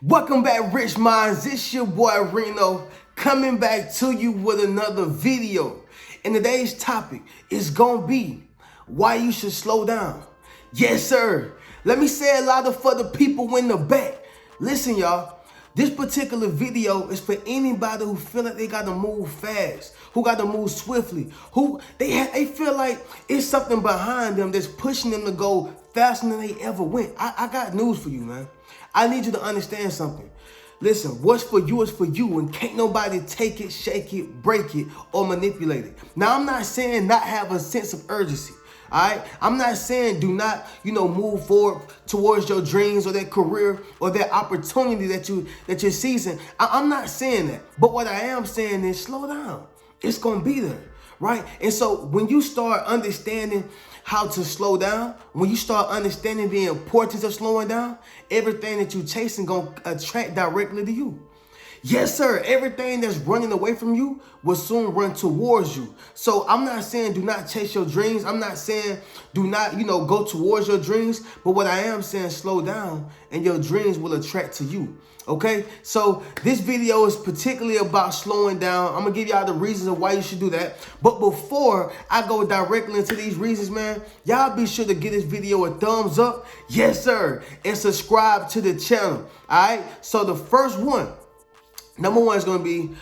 Welcome back, Rich Minds. It's your boy Reno coming back to you with another video. And today's topic is gonna be why you should slow down. Yes, sir. Let me say a lot of for the people in the back. Listen, y'all. This particular video is for anybody who feel like they gotta move fast, who gotta move swiftly, who they feel like it's something behind them that's pushing them to go faster than they ever went. I got news for you, man. I need you to understand something. Listen, what's for you is for you, and can't nobody take it, shake it, break it, or manipulate it. Now, I'm not saying not have a sense of urgency. All right, I'm not saying do not, move forward towards your dreams or that career or that opportunity that you're seizing. I'm not saying that, but what I am saying is slow down. It's gonna be there, right? And so when you start understanding how to slow down, when you start understanding the importance of slowing down, everything that you're chasing gonna attract directly to you. Yes, sir. Everything that's running away from you will soon run towards you. So I'm not saying do not chase your dreams. I'm not saying do not, go towards your dreams. But what I am saying, slow down and your dreams will attract to you. Okay? So this video is particularly about slowing down. I'm going to give y'all the reasons of why you should do that. But before I go directly into these reasons, man, y'all be sure to give this video a thumbs up. Yes, sir. And subscribe to the channel. All right? So the first one. Number one is going to be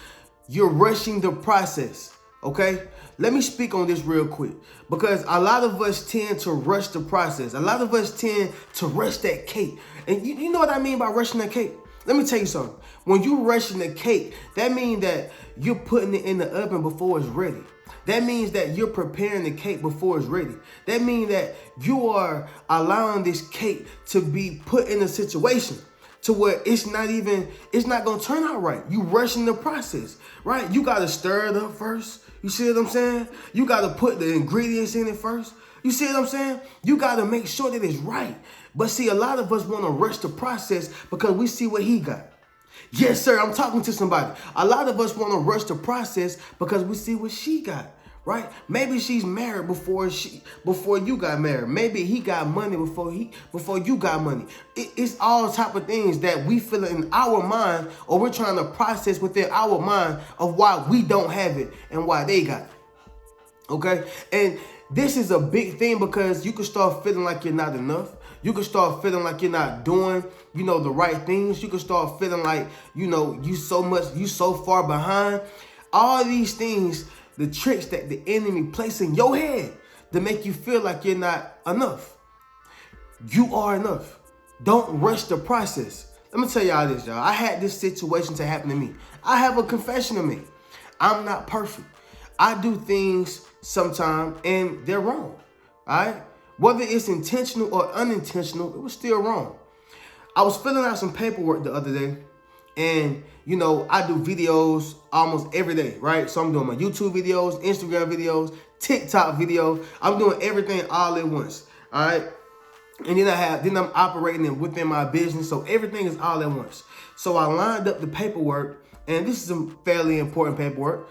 you're rushing the process, okay? Let me speak on this real quick because a lot of us tend to rush the process. A lot of us tend to rush that cake. And you know what I mean by rushing that cake? Let me tell you something. When you're rushing the cake, that means that you're putting it in the oven before it's ready. That means that you're preparing the cake before it's ready. That means that you are allowing this cake to be put in a situation to where it's not gonna turn out right. You rushing the process, right? You gotta stir it up first. You see what I'm saying? You gotta put the ingredients in it first. You see what I'm saying? You gotta make sure that it's right. But see, a lot of us wanna rush the process because we see what he got. Yes, sir, I'm talking to somebody. A lot of us wanna rush the process because we see what she got. Right? Maybe she's married before you got married. Maybe he got money before you got money. It's all type of things that we feel in our mind, or we're trying to process within our mind of why we don't have it and why they got it. Okay? And this is a big thing because you can start feeling like you're not enough. You can start feeling like you're not doing, the right things. You can start feeling like, you so far behind. All these things, the tricks that the enemy places in your head to make you feel like you're not enough. You are enough. Don't rush the process. Let me tell y'all this, y'all. I had this situation to happen to me. I have a confession to make. I'm not perfect. I do things sometimes and they're wrong. All right? Whether it's intentional or unintentional, it was still wrong. I was filling out some paperwork the other day. And, I do videos almost every day, right? So I'm doing my YouTube videos, Instagram videos, TikTok videos. I'm doing everything all at once, all right? And then I'm operating it within my business. So everything is all at once. So I lined up the paperwork, and this is some fairly important paperwork.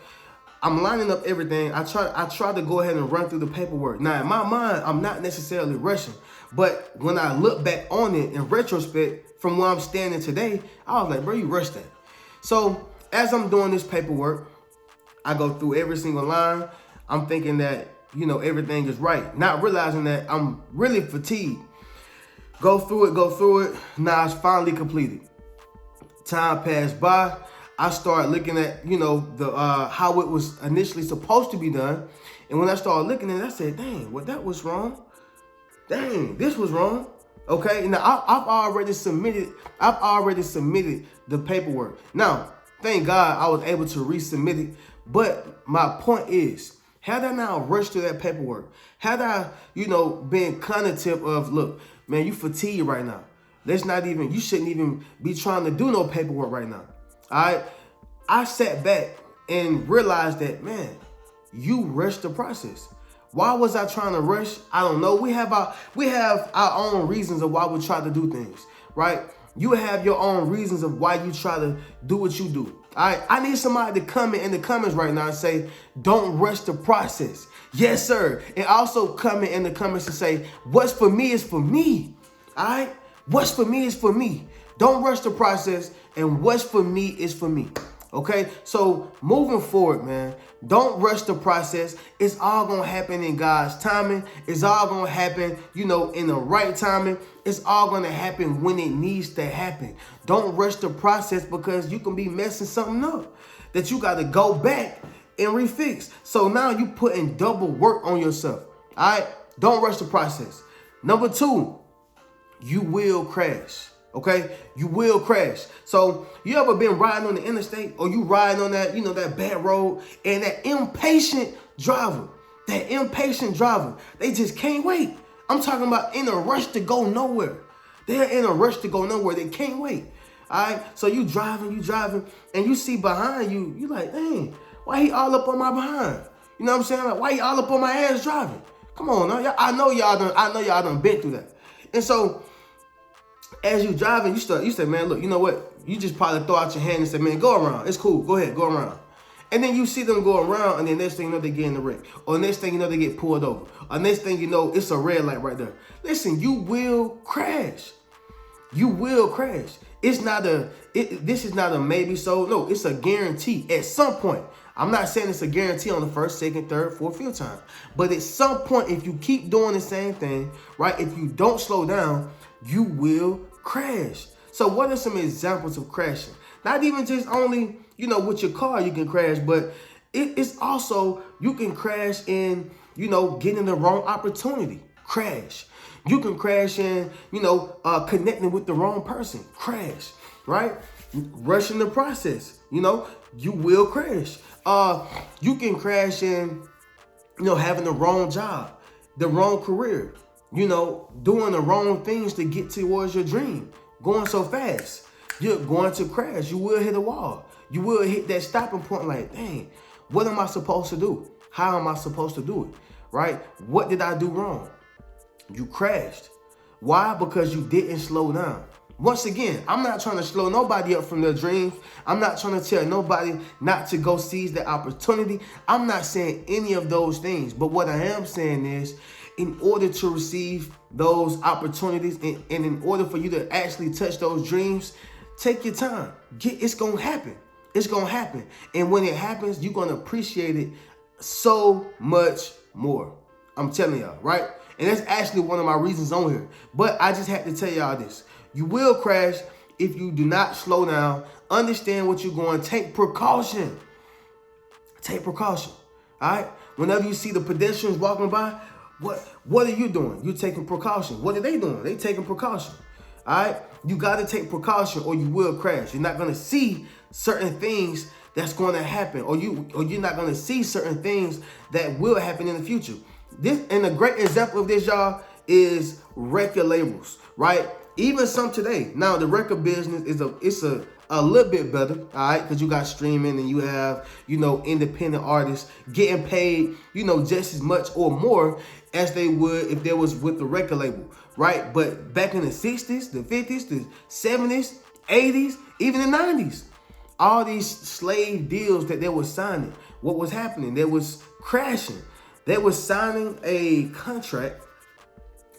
I'm lining up everything. I try to go ahead and run through the paperwork. Now, in my mind, I'm not necessarily rushing. But when I look back on it in retrospect, from where I'm standing today, I was like, bro, you rushed that. So as I'm doing this paperwork, I go through every single line. I'm thinking that, everything is right. Not realizing that I'm really fatigued. Go through it. Now it's finally completed. Time passed by. I started looking at, how it was initially supposed to be done. And when I started looking at it, I said, dang, well, that was wrong. Dang, this was wrong. Okay, now I've already submitted the paperwork. Now, thank God I was able to resubmit it. But my point is, had I now rushed through that paperwork, had I, been cognitive of, look, man, you fatigued right now. You shouldn't even be trying to do no paperwork right now. All right, I sat back and realized that, man, you rushed the process. Why was I trying to rush? I don't know. We have our own reasons of why we try to do things, right? You have your own reasons of why you try to do what you do. All right, I need somebody to comment in the comments right now and say, don't rush the process. Yes, sir. And also comment in the comments and say, what's for me is for me. All right, what's for me is for me. Don't rush the process, and what's for me is for me. Okay, so moving forward, man, don't rush the process. It's all gonna happen in God's timing. It's all gonna happen, in the right timing. It's all gonna happen when it needs to happen. Don't rush the process, because you can be messing something up that you gotta go back and refix. So now you putting double work on yourself. All right, don't rush the process. Number 2, you will crash. Okay, you will crash. So you ever been riding on the interstate, or you riding on that, that bad road, and that impatient driver, they just can't wait. I'm talking about in a rush to go nowhere. They're in a rush to go nowhere. They can't wait. All right, so you driving, and you see behind you, you like, dang, why he all up on my behind? You know what I'm saying? Like, why he all up on my ass driving? Come on, now. I know y'all done been through that. And so as you driving, you say, man, look, you know what? You just probably throw out your hand and say, man, go around. It's cool. Go ahead, go around. And then you see them go around, and then next thing you know, they get in the wreck. Or next thing you know, they get pulled over. Or next thing you know, it's a red light right there. Listen, you will crash. You will crash. This is not a maybe so. No, it's a guarantee at some point. I'm not saying it's a guarantee on the first, second, third, fourth, fifth time. But at some point, if you keep doing the same thing, right, if you don't slow down, you will crash. So what are some examples of crashing? Not even just only, with your car you can crash, but it's also, you can crash in, getting the wrong opportunity. Crash. You can crash in, connecting with the wrong person. Crash, right? Rushing the process, you will crash. You can crash in, having the wrong job, the wrong career, doing the wrong things to get towards your dream, going so fast. You're going to crash. You will hit a wall. You will hit that stopping point like, dang, what am I supposed to do? How am I supposed to do it, right? What did I do wrong? You crashed. Why? Because you didn't slow down. Once again, I'm not trying to slow nobody up from their dreams. I'm not trying to tell nobody not to go seize the opportunity. I'm not saying any of those things. But what I am saying is, in order to receive those opportunities and in order for you to actually touch those dreams, take your time. It's going to happen. It's going to happen. And when it happens, you're going to appreciate it so much more. I'm telling y'all, right? And that's actually one of my reasons on here. But I just had to tell y'all this. You will crash if you do not slow down. Understand what you're going. Take precaution. Take precaution. All right? Whenever you see the pedestrians walking by, what are you doing? You're taking precaution. What are they doing? They taking precaution. All right? You got to take precaution or you will crash. You're not going to see certain things that's going to happen, or you're not going to see certain things that will happen in the future. And a great example of this, y'all, is record labels, right? Even some today. Now, the record business is a little bit better, all right, because you got streaming and you have, independent artists getting paid, just as much or more as they would if they was with the record label, right? But back in the 60s, the 50s, the 70s, 80s, even the 90s, all these slave deals that they were signing, what was happening? They was crashing. They were signing a contract,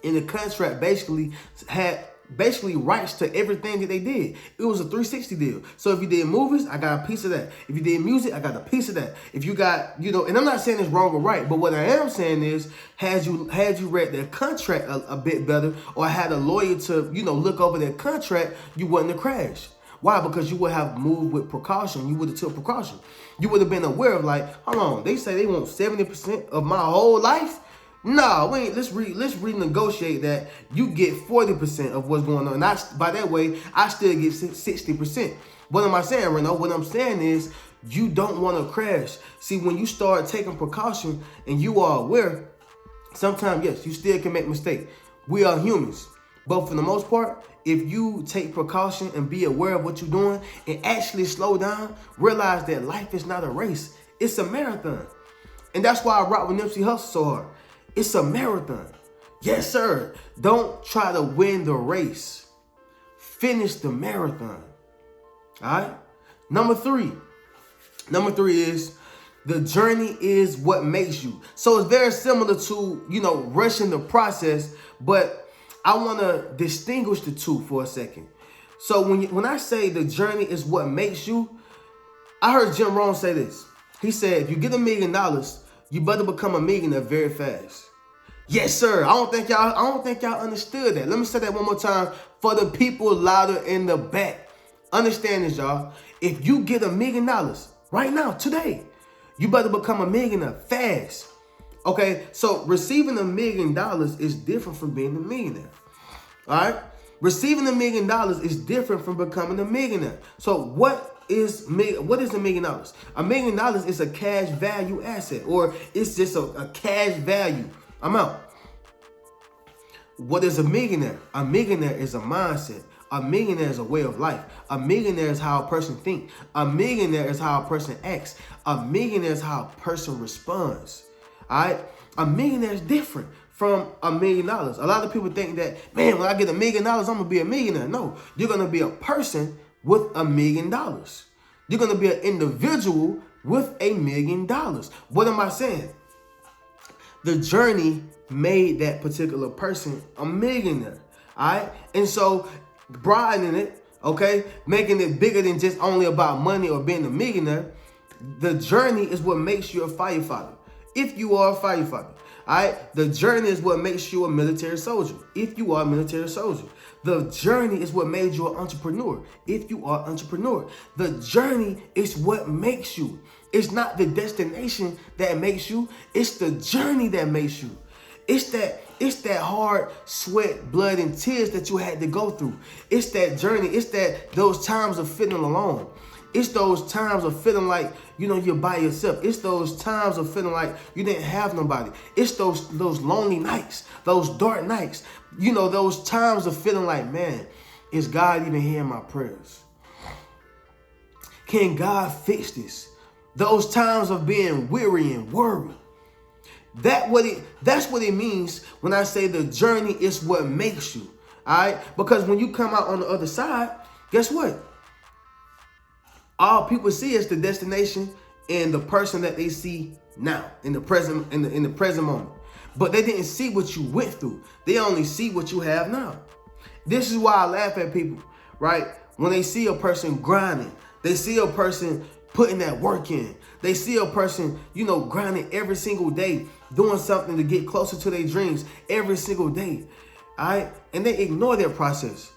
and the contract basically had rights to everything that they did. It was a 360 deal. So if you did movies, I got a piece of that. If you did music, I got a piece of that. If you got, and I'm not saying it's wrong or right, but what I am saying is, had you read their contract a bit better, or had a lawyer to, look over their contract, you wouldn't have crashed. Why? Because you would have moved with precaution. You would have took precaution. You would have been aware of, like, hold on, they say they want 70% of my whole life. No, wait, let's renegotiate that. You get 40% of what's going on. And by that way, I still get 60%. What am I saying, Reno? What I'm saying is, you don't want to crash. See, when you start taking precaution and you are aware, sometimes, yes, you still can make mistakes. We are humans. But for the most part, if you take precaution and be aware of what you're doing and actually slow down, realize that life is not a race. It's a marathon. And that's why I rock with Nipsey Hussle so hard. It's a marathon. Yes, sir. Don't try to win the race. Finish the marathon. All right? Number three is, the journey is what makes you. So it's very similar to, rushing the process, but I want to distinguish the two for a second. So when I say the journey is what makes you, I heard Jim Rohn say this. He said, if you get $1 million, you better become a millionaire very fast. Yes, sir. I don't think y'all understood that. Let me say that one more time for the people louder in the back. Understand this, y'all. If you get $1 million right now, today, you better become a millionaire fast. Okay, so receiving $1 million is different from being a millionaire. All right, receiving $1 million is different from becoming a millionaire. So what is $1 million? $1 million is a cash value asset, or it's just a cash value amount. What is a millionaire? A millionaire is a mindset. A millionaire is a way of life. A millionaire is how a person thinks. A millionaire is how a person acts. A millionaire is how a person responds. All right? A millionaire is different from $1 million. A lot of people think that, man, when I get $1 million, I'm going to be a millionaire. No, you're going to be a person with $1 million. You're going to be an individual with $1 million. What am I saying? The journey made that particular person a millionaire. All right? And so broadening it, okay, making it bigger than just only about money or being a millionaire, the journey is what makes you a firefighter. If you are a firefighter, all right, the journey is what makes you a military soldier. If you are a military soldier, the journey is what made you an entrepreneur. If you are an entrepreneur, the journey is what makes you. It's not the destination that makes you. It's the journey that makes you. It's that hard sweat, blood, and tears that you had to go through. It's that journey. It's those times of feeling alone. It's those times of feeling like, you're by yourself. It's those times of feeling like you didn't have nobody. It's those lonely nights, those dark nights. Those times of feeling like, man, is God even hearing my prayers? Can God fix this? Those times of being weary and worried. That's what it means when I say the journey is what makes you. All right? Because when you come out on the other side, guess what? All people see is the destination and the person that they see now in the present moment. But they didn't see what you went through. They only see what you have now. This is why I laugh at people, right? When they see a person grinding, they see a person putting that work in. They see a person, grinding every single day, doing something to get closer to their dreams every single day. All right? And they ignore their process.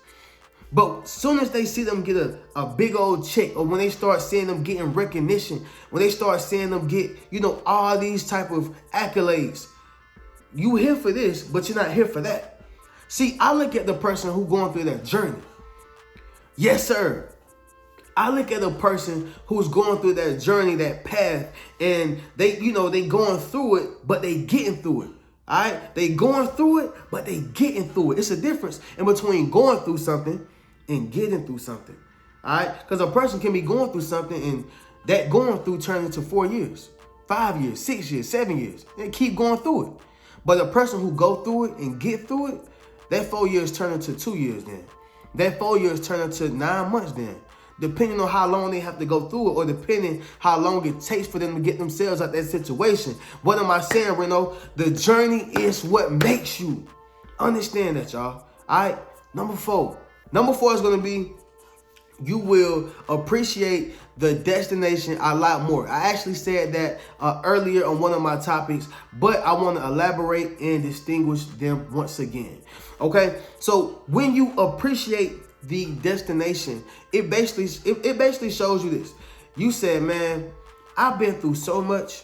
But as soon as they see them get a big old check, or when they start seeing them getting recognition, when they start seeing them get, all these type of accolades, you here for this, but you're not here for that. See, I look at the person who going through that journey. Yes, sir. I look at a person who's going through that journey, that path, and they going through it, but they getting through it. All right? They going through it, but they getting through it. It's a difference in between going through something and getting through something. All right? Because a person can be going through something and that going through turn into 4 years, 5 years, 6 years, 7 years. They keep going through it. But a person who go through it and get through it, that 4 years turn into 2 years then. That 4 years turn into 9 months then. Depending on how long they have to go through it, or depending how long it takes for them to get themselves out of that situation. What am I saying, Reno? The journey is what makes you. Understand that, y'all. All right, number 4. Number 4 is going to be, you will appreciate the destination a lot more. I actually said that earlier on one of my topics, but I want to elaborate and distinguish them once again. Okay, so when you appreciate the destination, it basically shows you this. You said, man, I've been through so much.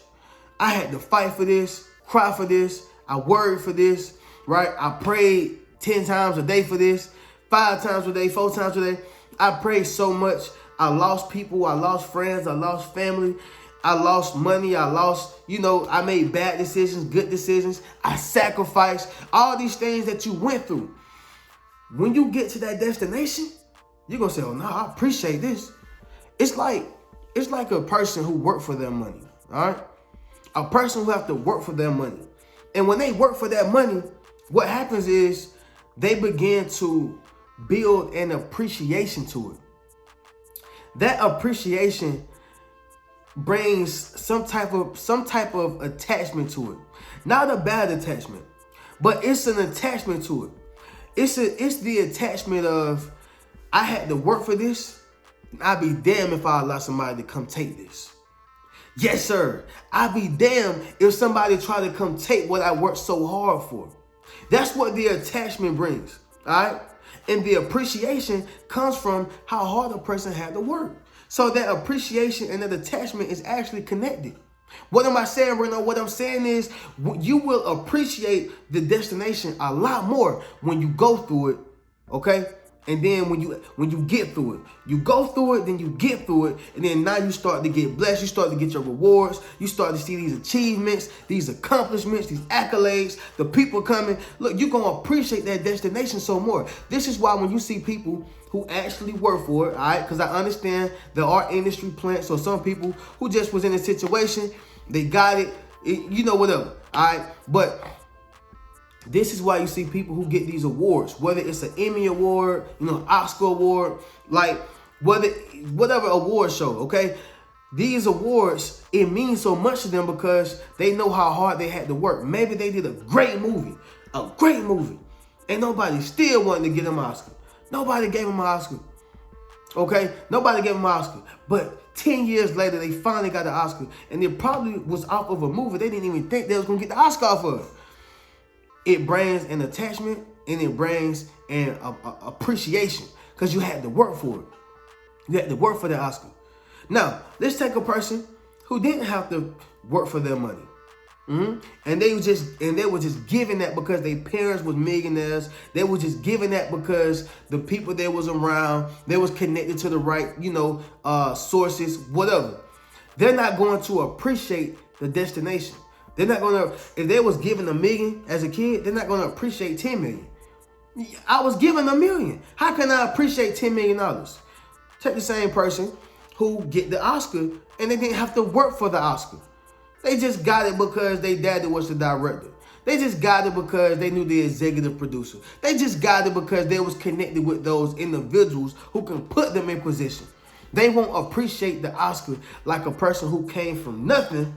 I had to fight for this, cry for this. I worried for this, right? I prayed 10 times a day for this, 5 times a day, 4 times a day. I prayed so much. I lost people. I lost friends. I lost family. I lost money. I lost, I made bad decisions, good decisions. I sacrificed all these things that you went through. When you get to that destination, you're going to say, oh, no, I appreciate this. It's like a person who worked for their money, all right? A person who have to work for their money. And when they work for that money, what happens is they begin to build an appreciation to it. That appreciation brings some type of attachment to it. Not a bad attachment, but it's an attachment to it. It's the attachment of, I had to work for this, and I'd be damned if I allow somebody to come take this. Yes, sir. I'd be damned if somebody tried to come take what I worked so hard for. That's what the attachment brings, all right? And the appreciation comes from how hard a person had to work. So that appreciation and that attachment is actually connected. What am I saying, Reno? What I'm saying is you will appreciate the destination a lot more when you go through it, okay? And then when you get through it, you go through it, then you get through it, and then now you start to get blessed. You start to get your rewards. You start to see these achievements, these accomplishments, these accolades, the people coming. Look, you're going to appreciate that destination so more. This is why when you see people who actually work for it, all right, because I understand there are industry plants, so some people who just was in a situation, they got it, you know, whatever, all right, but this is why you see people who get these awards, whether it's an Emmy award, you know, Oscar award, like whatever award show, okay? These awards, it means so much to them because they know how hard they had to work. Maybe they did a great movie, and nobody still wanted to get them an Oscar. Nobody gave them an Oscar, okay? Nobody gave them an Oscar. But 10 years later, they finally got the Oscar, and it probably was off of a movie they didn't even think they was going to get the Oscar off of. It brings an attachment and it brings an appreciation because you had to work for it. You had to work for the Oscar. Now, let's take a person who didn't have to work for their money. And they were just giving that because their parents was millionaires. They were just giving that because the people they was around, they was connected to the right, sources, whatever. They're not going to appreciate the destination. They're not going to, if they was given $1 million as a kid, they're not going to appreciate 10 million. I was given $1 million. How can I appreciate $10 million? Take the same person who get the Oscar and they didn't have to work for the Oscar. They just got it because their daddy was the director. They just got it because they knew the executive producer. They just got it because they was connected with those individuals who can put them in position. They won't appreciate the Oscar like a person who came from nothing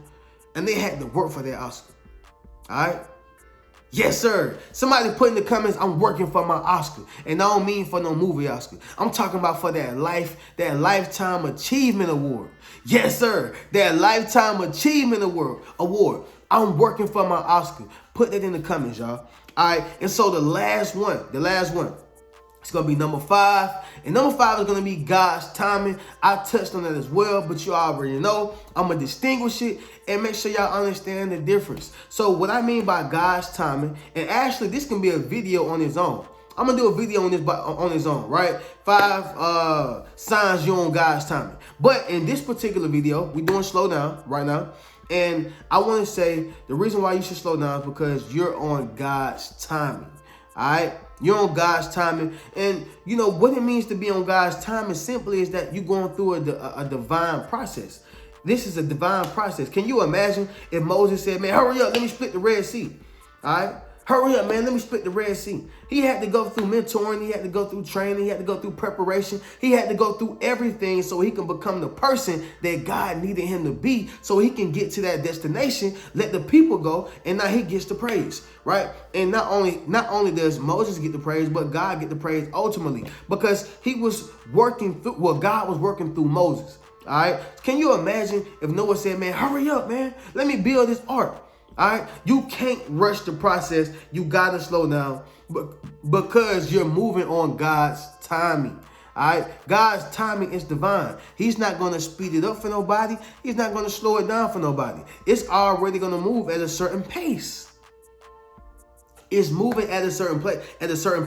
and they had to work for their Oscar. All right? Yes, sir. Somebody put in the comments, I'm working for my Oscar. And I don't mean for no movie Oscar. I'm talking about for that Lifetime Achievement Award. Yes, sir. That Lifetime Achievement Award. I'm working for my Oscar. Put that in the comments, y'all. All right. And so the last one. It's going to be number 5. And number 5 is going to be God's timing. I touched on that as well, but you already know. I'm going to distinguish it and make sure y'all understand the difference. So what I mean by God's timing, and actually this can be a video on its own. I'm going to do a video on this on its own, right? 5 signs you're on God's timing. But in this particular video, we're doing slow down right now. And I want to say the reason why you should slow down is because you're on God's timing. All right? You're on God's timing. And you know what it means to be on God's timing simply is that you're going through a divine process. This is a divine process. Can you imagine if Moses said, man, hurry up, let me split the Red Sea. All right? Hurry up, man, let me split the Red Sea. He had to go through mentoring. He had to go through training. He had to go through preparation. He had to go through everything so he can become the person that God needed him to be so he can get to that destination, let the people go, and now he gets the praise, right? And not only does Moses get the praise, but God get the praise ultimately because he was working through, God was working through Moses, all right? Can you imagine if Noah said, man, hurry up, man, let me build this ark. All right, you can't rush the process. You gotta slow down, because you're moving on God's timing. All right, God's timing is divine. He's not gonna speed it up for nobody. He's not gonna slow it down for nobody. It's already gonna move at a certain pace. It's moving at a certain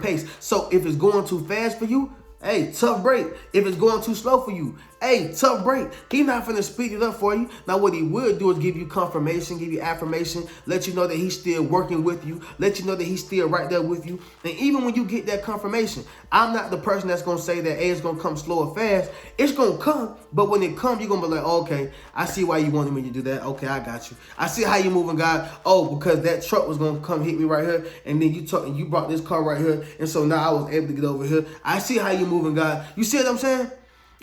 pace. So if it's going too fast for you, hey, tough break. If it's going too slow for you, hey, tough break. He's not finna speed it up for you. Now, what he will do is give you confirmation, give you affirmation, let you know that he's still working with you, let you know that he's still right there with you. And even when you get that confirmation, I'm not the person that's gonna say that, hey, it's gonna come slow or fast. It's gonna come, but when it comes, you're gonna be like, oh, okay, I see why you wanted me to do that. Okay, I got you. I see how you're moving, God. Oh, because that truck was gonna come hit me right here, and then you brought this car right here, and so now I was able to get over here. I see how you're moving, God. You see what I'm saying?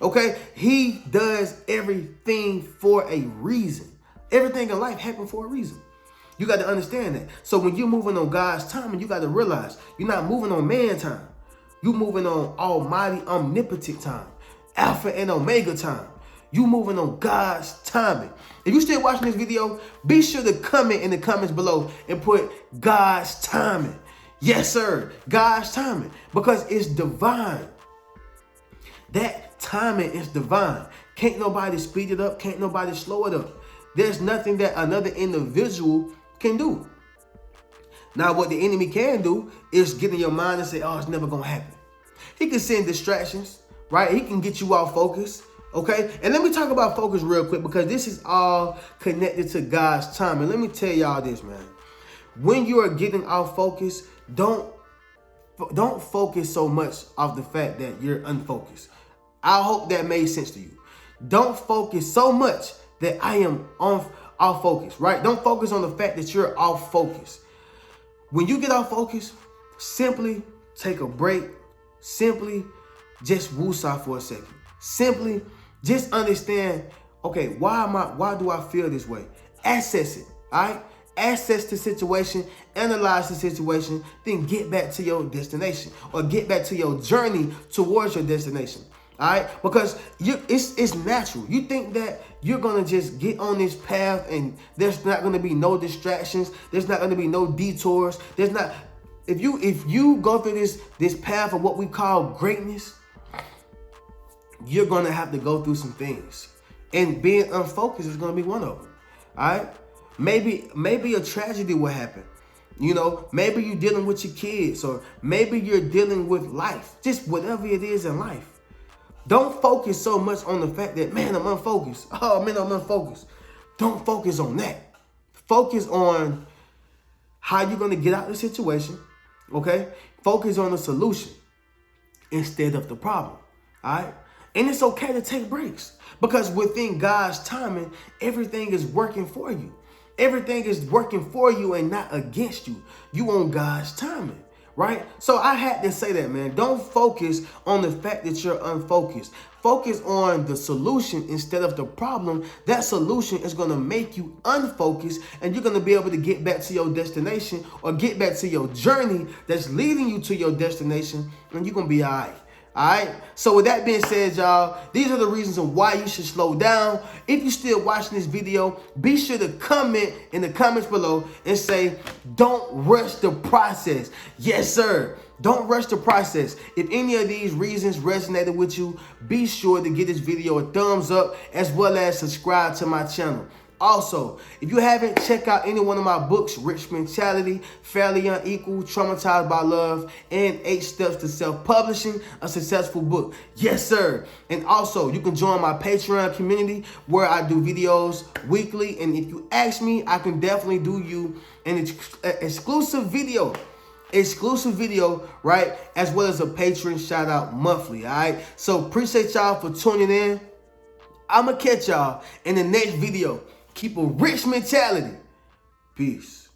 Okay, he does everything for a reason. Everything in life happens for a reason. You got to understand that. So when you're moving on God's time, you got to realize you're not moving on man's time. You moving on almighty, omnipotent time. Alpha and Omega time. You moving on God's timing. If you still watching this video, be sure to comment in the comments below and put God's timing. Yes, sir. God's timing. Because it's divine. That timing is divine. Can't nobody speed it up. Can't nobody slow it up. There's nothing that another individual can do. Now, what the enemy can do is get in your mind and say, oh, it's never going to happen. He can send distractions, right? He can get you off focus, okay? And let me talk about focus real quick because this is all connected to God's time. And let me tell y'all this, man. When you are getting off focus, don't focus so much off the fact that you're unfocused. I hope that made sense to you. Don't focus so much that I am off focus, right? Don't focus on the fact that you're off focus. When you get off focus, simply take a break. Simply just woosah for a second. Simply just understand, okay, why do I feel this way? Assess it, all right? Assess the situation, analyze the situation, then get back to your destination or get back to your journey towards your destination. All right, because it's natural. You think that you're gonna just get on this path and there's not gonna be no distractions. There's not gonna be no detours. There's not. If you go through this path of what we call greatness, you're gonna have to go through some things, and being unfocused is gonna be one of them. All right, maybe a tragedy will happen. You know, maybe you're dealing with your kids, or maybe you're dealing with life. Just whatever it is in life. Don't focus so much on the fact that, man, I'm unfocused. Oh, man, I'm unfocused. Don't focus on that. Focus on how you're going to get out of the situation, okay? Focus on the solution instead of the problem, all right? And it's okay to take breaks because within God's timing, everything is working for you. Everything is working for you and not against you. You on God's timing. Right? So I had to say that, man. Don't focus on the fact that you're unfocused. Focus on the solution instead of the problem. That solution is going to make you unfocused and you're going to be able to get back to your destination or get back to your journey that's leading you to your destination, and you're going to be all right. All right. So with that being said, y'all, these are the reasons on why you should slow down. If you're still watching this video, be sure to comment in the comments below and say, don't rush the process. Yes, sir. Don't rush the process. If any of these reasons resonated with you, be sure to give this video a thumbs up as well as subscribe to my channel. Also, if you haven't, check out any one of my books, Rich Mentality, Fairly Unequal, Traumatized by Love, and 8 Steps to Self-Publishing a Successful Book. Yes, sir. And also, you can join my Patreon community where I do videos weekly. And if you ask me, I can definitely do you an exclusive video. Right? As well as a patron shout out monthly. All right. So appreciate y'all for tuning in. I'm going to catch y'all in the next video. Keep a rich mentality. Peace.